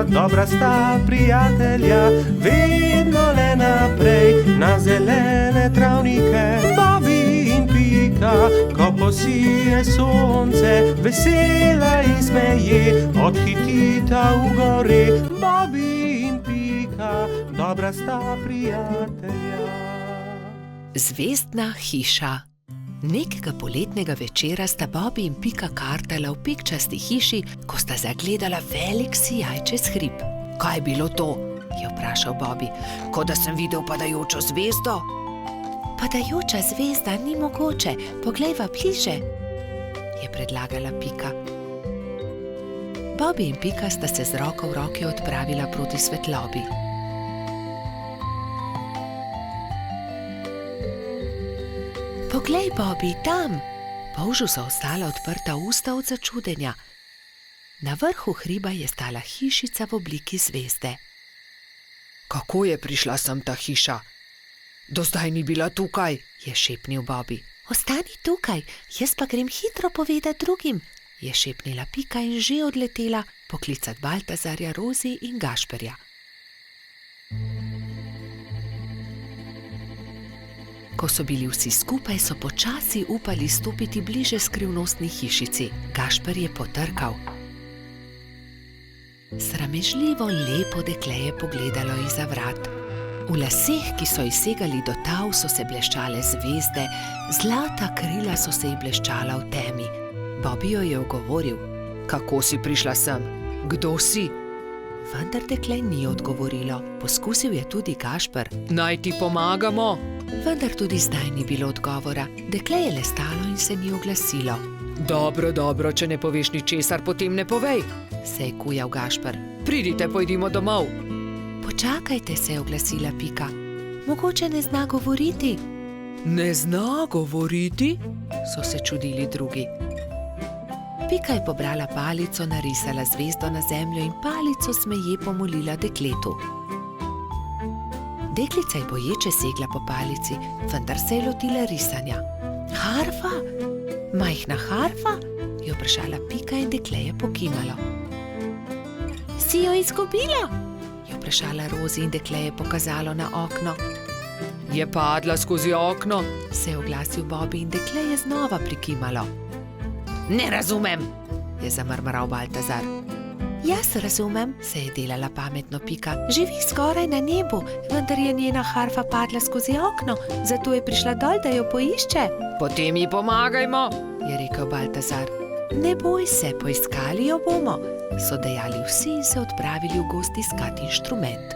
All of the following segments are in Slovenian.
dobra sta prijatelja, vedno le naprej na zelene travnike. Bobby in Pika, ko posije sonce, vesela in smeje, odhitita v gori. Bobby in Pika, dobra sta prijatelja. Zvezdna hiša. Nekega poletnega večera sta Bobby in Pika kartala v pikčasti hiši, ko sta zagledala velik sijaj čez hrib. Kaj je bilo to? Je vprašal Bobby. Kot da sem videl padajočo zvezdo. Padajoča zvezda ni mogoče, poglejva bliže, je predlagala Pika. Bobby in Pika sta se z roko v roki odpravila proti svetlobi. Poglej, Bobby, tam! Polžu so ostala odprta usta od začudenja. Na vrhu hriba je stala hišica v obliki zvezde. Kako je prišla sem ta hiša? Do zdaj ni bila tukaj, je šepnil Bobby. Ostani tukaj, jaz pa grem hitro povedati drugim, je šepnila Pika in že odletela poklicat Baltazarja, Rozi in Gašperja. Ko so bili vsi skupaj, so počasi upali stopiti bliže skrivnostni hišici. Gašper je potrkal. Sramežljivo lepo dekle je pogledalo izza vrat. V laseh, ki so ji segali do tav, so se bleščale zvezde, zlata krila so se ji bleščala v temi. Bobby jo je ogovoril. Kako si prišla sem? Kdo si? Vendar dekle ni odgovorilo. Poskusil je tudi Gašper. Naj ti pomagamo? Vendar tudi zdaj ni bilo odgovora. Dekle je le stalo in se ni oglasilo. Dobro, če ne poveš ničesar, potem ne povej, se je kujal Gašper. Pridite, pojdimo domov. Počakajte, se je oglasila Pika. Mogoče ne zna govoriti. Ne zna govoriti? So se čudili drugi. Pika je pobrala palico, narisala zvezdo na zemljo in palico smeje pomolila dekletu. Deklica je boječe segla po palici, vendar se je lotila risanja. Harfa? Majhna harfa? Je vprašala Pika in dekle je pokimalo. Si jo izgubila? Je vprašala Rozi in dekle je pokazalo na okno. Je padla skozi okno, se je oglasil Bobby in dekle je znova prikimalo. Ne razumem, je zamrmral Baltazar. Jaz razumem, se je delala pametno Pika. Živi skoraj na nebu, vendar je njena harfa padla skozi okno, zato je prišla dol, da jo poišče. Potem ji pomagajmo, je rekel Baltazar. Ne boj se, poiskali jo bomo, so dejali vsi in se odpravili v gozd iskat inštrument.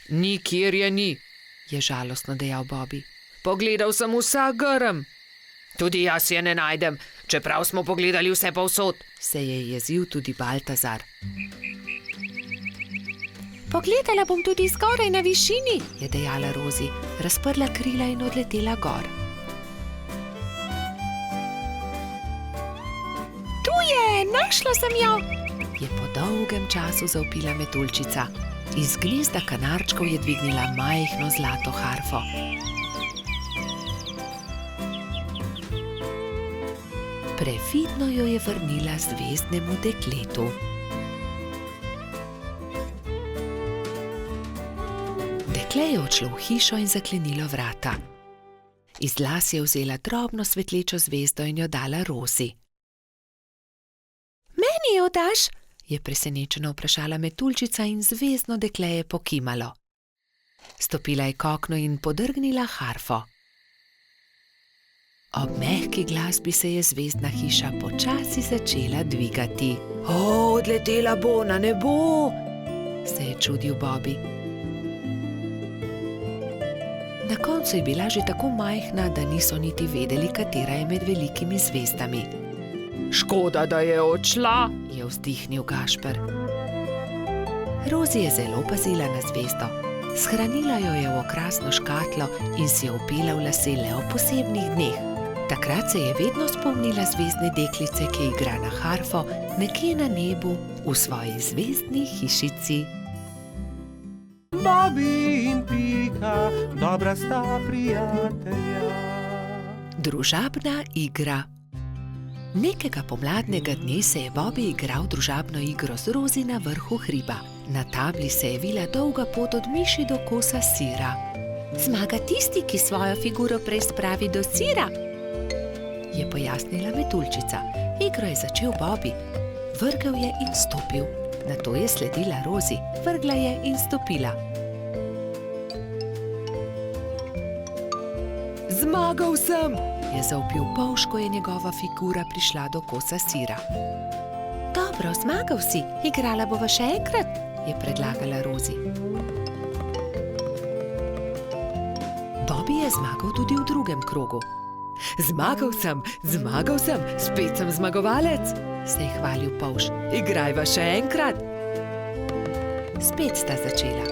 Nikjer je ni, je žalostno dejal Bobby. Pogledal sem vsak grm. Tudi jaz je ne najdem, čeprav smo pogledali vse povsod, se je jezil tudi Baltazar. Pogledala bom tudi skoraj na višini, je dejala Rozi, razprla krila in odletela gor. Tu je, našla sem jo, je po dolgem času zavpila metuljčica. Iz gnezda kanarčkov je dvignila majhno zlato harfo. Previdno jo je vrnila zvezdnemu dekletu. Dekle je odšlo v hišo in zaklenilo vrata. Iz las je vzela drobno svetlečo zvezdo in jo dala Rozi. Meni jo daš? Je presenečeno vprašala metuljčica in zvezdno dekle je pokimalo. Stopila je k oknu in podrgnila harfo. Ob mehki glasbi se je zvezdna hiša počasi začela dvigati. Odletela bo na nebo, se je čudil Bobby. Na koncu je bila že tako majhna, da niso niti vedeli, katera je med velikimi zvezdami. Škoda, da je odšla, je vzdihnil Gašper. Rozi je zelo pazila na zvezdo. Shranila jo je v okrasno škatlo in si jo vpela v lase le ob posebnih dneh. Takrat se je vedno spomnila zvezdne deklice, ki igra na harfo nekje na nebu v svoji zvezdni hišici. Bobby in Pika, dobra sta prijatelja. Družabna igra. Nekega pomladnega dne se je Bobby igral družabno igro z Rozi na vrhu hriba. Na tabli se je vila dolga pot od miši do kosa sira. Zmaga tisti, ki svojo figuro prej spravi do sira, je pojasnila metuljčica. Igro je začel Bobby. Vrgel je in stopil. Nato je sledila Rozi. Vrgla je in stopila. Zmagal sem, je zavpil polž, ko je njegova figura prišla do kosa sira. Dobro, zmagal si, igrala bova še enkrat, je predlagala Rozi. Bobby je zmagal tudi v drugem krogu. Zmagal sem, spet sem zmagovalec, se je hvalil polž. Igrajva še enkrat. Spet sta začela.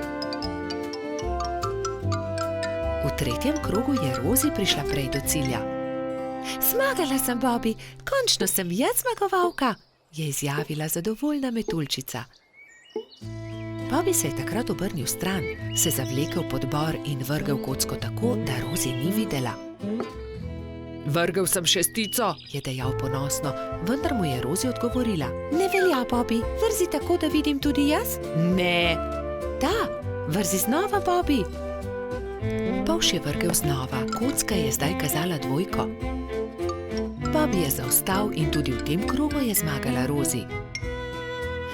V tretjem krogu je Rozi prišla prej do cilja. Zmagala sem, Bobby, končno sem jaz zmagovalka, je izjavila zadovoljna metuljčica. Bobby se je takrat obrnil stran, se zavlekel pod bor in vrgel kocko tako, da Rozi ni videla. Vrgel sem šestico, je dejal ponosno, vendar mu je Rozi odgovorila. Ne velja, Bobby, vrzi tako, da vidim tudi jaz? Ne. Da, vrzi znova, Bobby. Polž je vrgel znova, kocka je zdaj kazala dvojko. Bobby je zaostal in tudi v tem krogu je zmagala Rozi.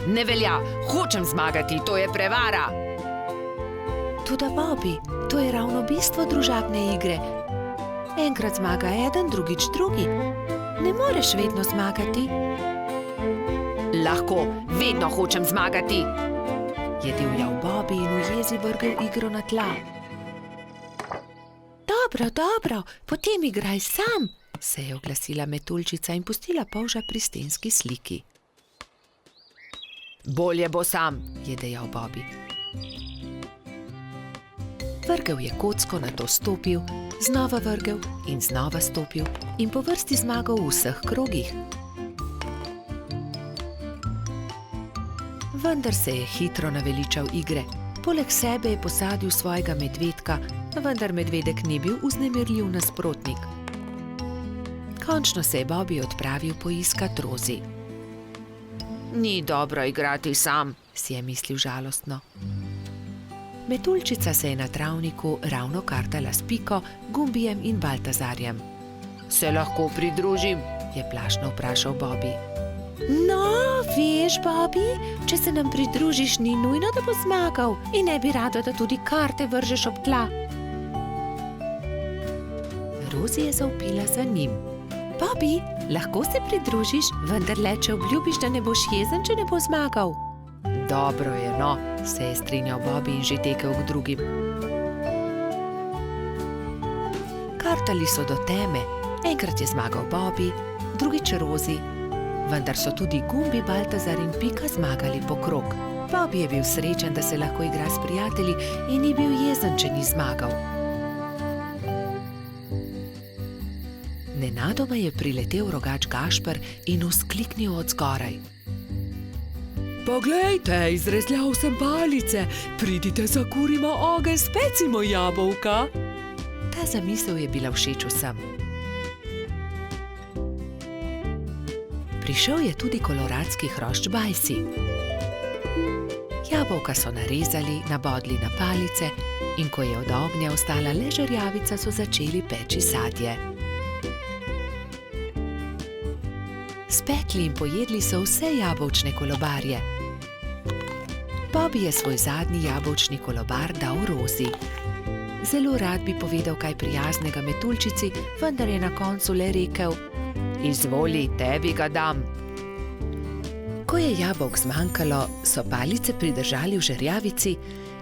Ne velja, hočem zmagati, to je prevara. Toda, Bobby, to je ravno bistvo družabne igre. Enkrat zmaga eden, drugič drugi. Ne moreš vedno zmagati. Lahko, vedno hočem zmagati, je divjal Bobby in v jezi vrgel igro na tla. Dobro, potem igraj sam, se je oglasila metuljčica in pustila polža pri stenski sliki. Bolje bo sam, je dejal Bobby. Vrgel je kocko, nato stopil, znova vrgel in znova stopil in po vrsti zmagal v vseh krogih. Vendar se je hitro naveličal igre. Poleg sebe je posadil svojega medvedka, vendar medvedek ni bil vznemirljiv nasprotnik. Končno se je Bobby odpravil poiskat Rozi. Ni dobro igrati sam, si je mislil žalostno. Metuljčica se je na travniku ravno kartala s Piko, Gumbijem in Baltazarjem. Se lahko pridružim, je plašno vprašal Bobby. No, veš, Bobby, če se nam pridružiš, ni nujno, da bo zmagal in ne bi rada, da tudi karte vržeš ob tla. Rozi je zavpila za njim. Bobby, lahko se pridružiš, vendar le, če obljubiš, da ne boš jezen, če ne bo zmagal. Dobro je, no, se je strinjal Bobby in že tekel k drugim. Kartali so do teme. Enkrat je zmagal Bobby, drugič Rozi, vendar so tudi Gumbi, Baltazar in Pika zmagali po krog. Bobby je bil srečen, da se lahko igra s prijatelji in ni bil jezen, če ni zmagal. Nenadoma je priletel rogač Gašper in vzkliknil od zgoraj. Poglejte, izrezljal sem palice, pridite, zakurimo ogenj, specimo jabolka. Ta zamisel je bila všeč vsem. Prišel je tudi koloradski hrošč Bajsi. Jabolka so narezali, nabodli na palice in ko je od ognja ostala le žerjavica, so začeli peči sadje. Spekli in pojedli so vse jabolčne kolobarje. Bobby je svoj zadnji jabolčni kolobar dal Rozi. Zelo rad bi povedal kaj prijaznega metuljčici, vendar je na koncu le rekel: Izvoli, tebi ga dam. Ko je jabolk zmanjkalo, so palice pridržali v žerjavici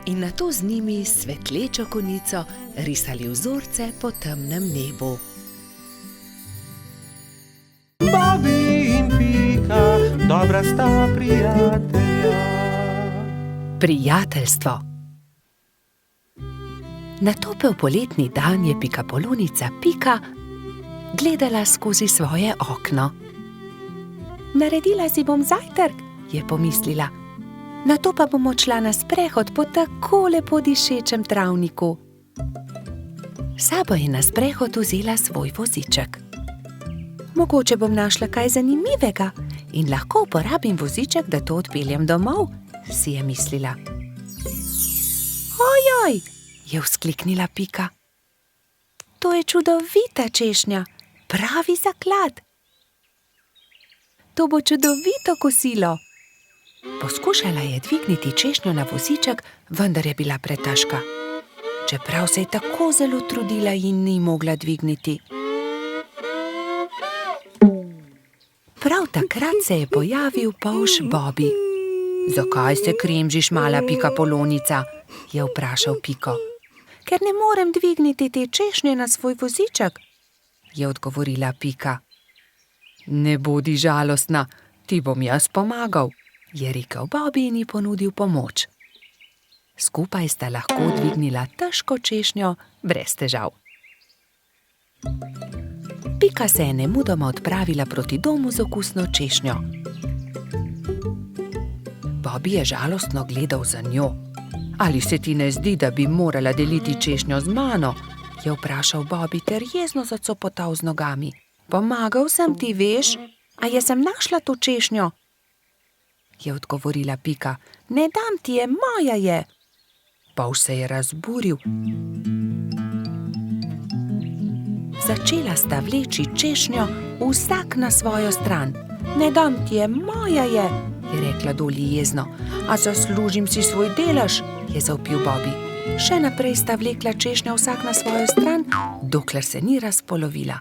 in nato z njimi s svetlečo konico risali vzorce po temnem nebu. Bobby in Pika, dobra sta prijatelja. Prijateljstvo. Na topel poletni dan je pikapolonica Pika gledala skozi svoje okno. Naredila si bom zajtrk, je pomislila. Nato pa bom odšla na sprehod po tako lepo dišečem travniku. S sabo je na sprehod vzela svoj voziček. Mogoče bom našla kaj zanimivega in lahko uporabim voziček, da to odpeljem domov, si je mislila. Ojoj, je vzkliknila Pika. To je čudovita češnja, pravi zaklad. To bo čudovito kosilo. Poskušala je dvigniti češnjo na voziček, vendar je bila pretežka. Čeprav se je tako zelo trudila in ni mogla dvigniti. Prav takrat se je pojavil polž Bobby. Zakaj se kremžiš, mala pikapolonica? Je vprašal Piko. Ker ne morem dvigniti te češnje na svoj voziček, je odgovorila Pika. Ne bodi žalostna, ti bom jaz pomagal, je rekel Bobby in ji ponudil pomoč. Skupaj sta lahko dvignila težko češnjo brez težav. Pika se je nemudoma odpravila proti domu z okusno češnjo. Bobby je žalostno gledal za njo. Ali se ti ne zdi, da bi morala deliti češnjo z mano? Je vprašal Bobby ter jezno zacopotal z nogami. Pomagal sem ti, veš, a jaz sem našla to češnjo? Je odgovorila Pika. Ne dam ti je, moja je. Polž se je razburil. Začela sta vleči češnjo vsak na svojo stran. Ne dam ti je, moja je rekla Dolly jezno. A zaslužim si svoj delež, je zavpil Bobby. Še naprej sta vlekla češnjo vsak na svojo stran, dokler se ni razpolovila.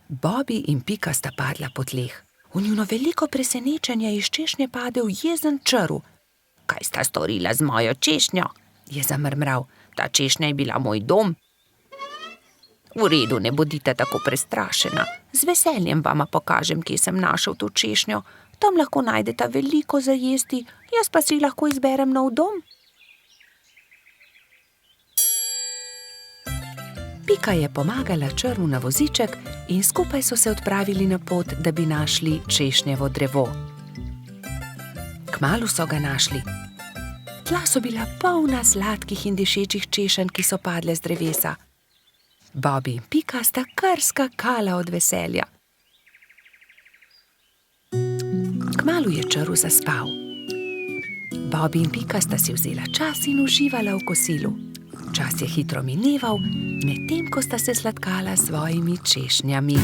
Bobby in Pika sta padla po tleh. V njuno veliko presenečenje iz češnje padel jezen črv. Kaj sta storila z mojo češnjo? Je zamrmral. Ta češnja je bila moj dom. V redu, ne bodite tako prestrašena. Z veseljem vama pokažem, kje sem našel to češnjo. Tam lahko najdeta veliko za jesti, jaz pa si lahko izberem nov dom. Pika je pomagala črvu na voziček in skupaj so se odpravili na pot, da bi našli češnjevo drevo. Kmalu so ga našli. Tla so bila polna sladkih in dišečih češenj, ki so padle z drevesa. Bobby in Pika sta kar skakala od veselja. Kmalu je črv zaspal. Bobby in Pika sta si vzela čas in uživala v kosilu. Čas je hitro mineval, medtem ko sta se sladkala s svojimi češnjami.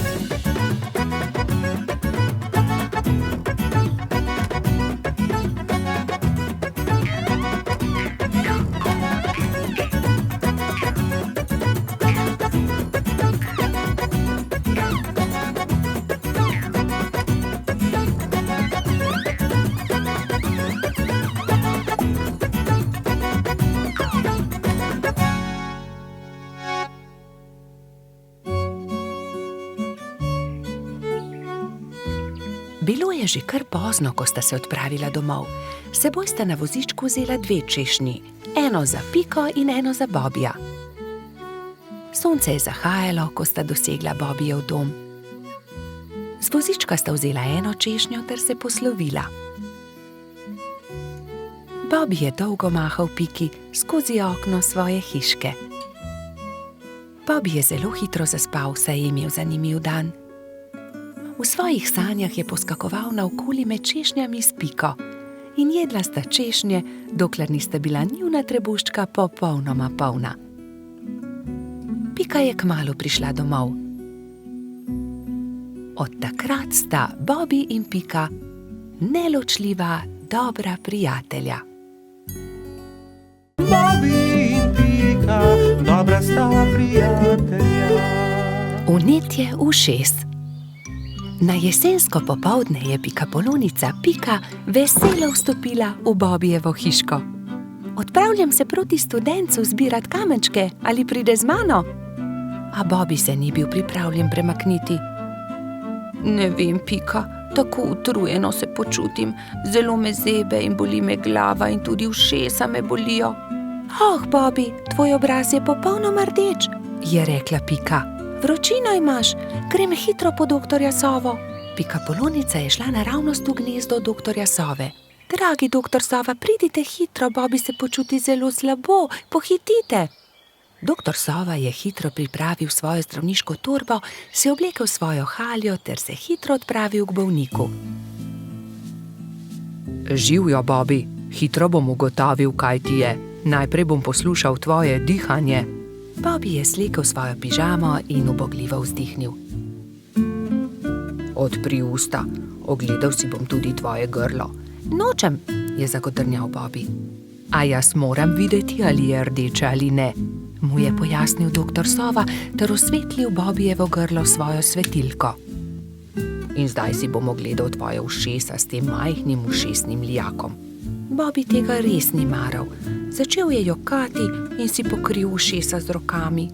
Bilo je že kar pozno, ko sta se odpravila domov. S seboj sta na vozičku vzela 2 češnji, eno za Piko in eno za Bobbyja. Sonce je zahajalo, ko sta dosegla Bobbyjev dom. Z vozička sta vzela eno češnjo ter se poslovila. Bobby je dolgo mahal Piki skozi okno svoje hiške. Bobby je zelo hitro zaspal, saj je imel zanimiv dan. V svojih sanjah je poskakoval naokoli med češnjami s Piko in jedla sta češnje, dokler nista bila njuna trebuščka popolnoma polna. Pika je kmalu prišla domov. Od takrat sta Bobby in Pika neločljiva, dobra prijatelja. Bobby in Pika, dobra sta prijatelja. Vnetje ušes. Na jesensko popoldne je pikapolonica Pika veselo vstopila v Bobbyjevo hiško. Odpravljam se proti Studencu zbirat kamenčke, ali pride z mano? A Bobby se ni bil pripravljen premakniti. Ne vem, Pika, tako utrujeno se počutim, zelo me zebe in boli me glava in tudi ušesa me bolijo. Oh, Bobby, tvoj obraz je popolnoma rdeč, je rekla Pika. Vročino imaš, grem hitro po doktorja Sovo. Pikapolonica je šla naravnost v gnezdo doktorja Sove. Dragi doktor Sova, pridite hitro, Bobby se počuti zelo slabo, pohitite. Doktor Sova je hitro pripravil svojo zdravniško torbo, si oblekel svojo haljo ter se hitro odpravil k bolniku. Živjo, Bobby, hitro bom ugotovil, kaj ti je. Najprej bom poslušal tvoje dihanje. Bobby je slekel svojo pižamo in ubogljivo vzdihnil. Odpri usta, ogledal si bom tudi tvoje grlo. Nočem, je zagodrnjal Bobby. A jaz moram videti, ali je rdeče ali ne, mu je pojasnil doktor Sova ter osvetlil Bobbyjevo grlo svojo svetilko. In zdaj si bom ogledal tvoje ušesa s tem majhnim ušesnim lijakom. Bobby tega res ni maral. Začel je jokati in si pokril ušesa z rokami.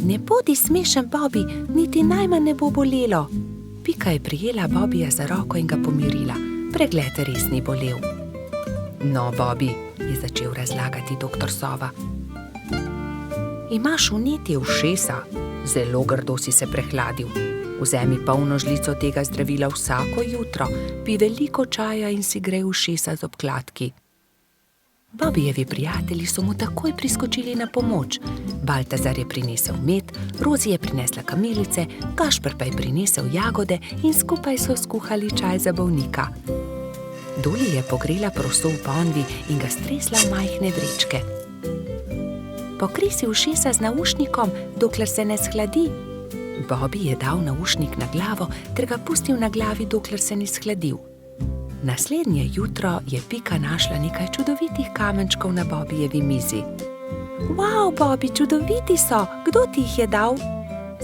Ne bodi smešen, Bobby, niti najmanj ne bo bolelo. Pika je prijela Bobbyja za roko in ga pomirila. Pregled res ni bolel. No, Bobby, je začel razlagati doktor Sova. Imaš vnetje ušesa, zelo grdo si se prehladil. Vzemi polno žlico tega zdravila vsako jutro, pij veliko čaja in si grej ušesa z obkladki. Bobbyjevi prijatelji so mu takoj priskočili na pomoč. Baltazar je prinesel med, Rozi je prinesla kamilice, Gašper pa je prinesel jagode in skupaj so skuhali čaj za bolnika. Doli je pogrela proso v ponvi in ga stresla v majhne vrečke. Pokri si ušesa z naušnikom, dokler se ne shladi. Bobby je dal naušnik na glavo ter ga pustil na glavi, dokler se ni shladil. Naslednje jutro je Pika našla nekaj čudovitih kamenčkov na Bobbyjevi mizi. Wow, Bobby, čudoviti so! Kdo ti jih je dal?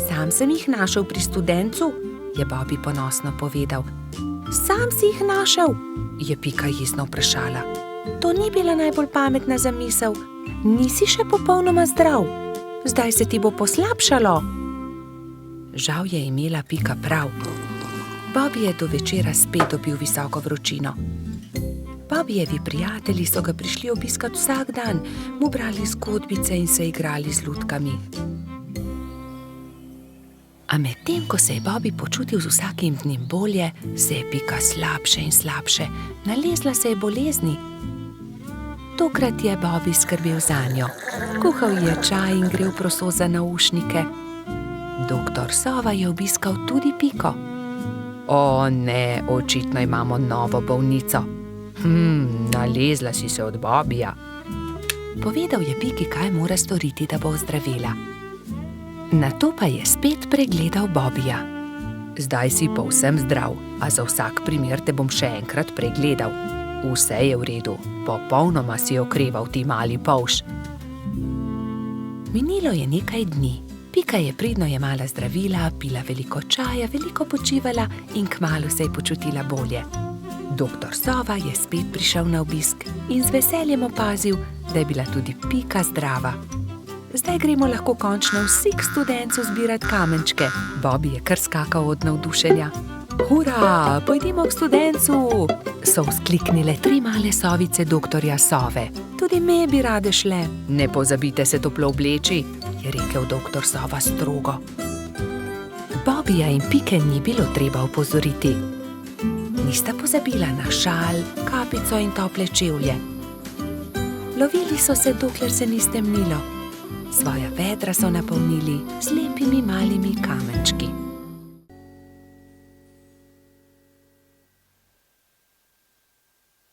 Sam sem jih našel pri studencu, je Bobby ponosno povedal. Sam si jih našel? Je Pika jezno vprašala. To ni bila najbolj pametna zamisel. Nisi še popolnoma zdrav. Zdaj se ti bo poslabšalo. Žal je imela Pika prav. Bobby je do večera spet dobil visoko vročino. Bobbyjevi prijatelji so ga prišli obiskat vsak dan, mu brali zgodbice in se igrali z lutkami. A medtem, ko se je Bobby počutil z vsakim dnem bolje, se je Pika slabše in slabše, nalezla se je bolezni. Tokrat je Bobby skrbel zanjo. Kuhal je čaj in grel proso za naušnike. Doktor Sova je obiskal tudi Piko. O ne, očitno imamo novo bolnico. Nalezla si se od Bobbyja. Povedal je Piki, kaj mora storiti, da bo ozdravela. Nato pa je spet pregledal Bobbyja. Zdaj si povsem zdrav, a za vsak primer te bom še enkrat pregledal. Vse je v redu, popolnoma si okreval, ti mali polž. Minilo je nekaj dni. Pika je pridno jemala zdravila, pila veliko čaja, veliko počivala in kmalu se je počutila bolje. Doktor Sova je spet prišel na obisk in z veseljem opazil, da je bila tudi Pika zdrava. Zdaj gremo lahko končno vsi k studencu zbirat kamenčke. Bobby je kar skakal od navdušenja. Hura, pojdimo k studencu, so vzkliknile 3 male sovice doktorja Sove. Tudi me bi rade šle. Ne pozabite se toplo obleči, je rekel doktor Sova strogo. Bobbyja in Pike ni bilo treba opozoriti. Nista pozabila na šal, kapico in tople čevlje. Lovili so se, dokler se ni stemnilo. Svoja vedra so napolnili z lepimi malimi kamenčki.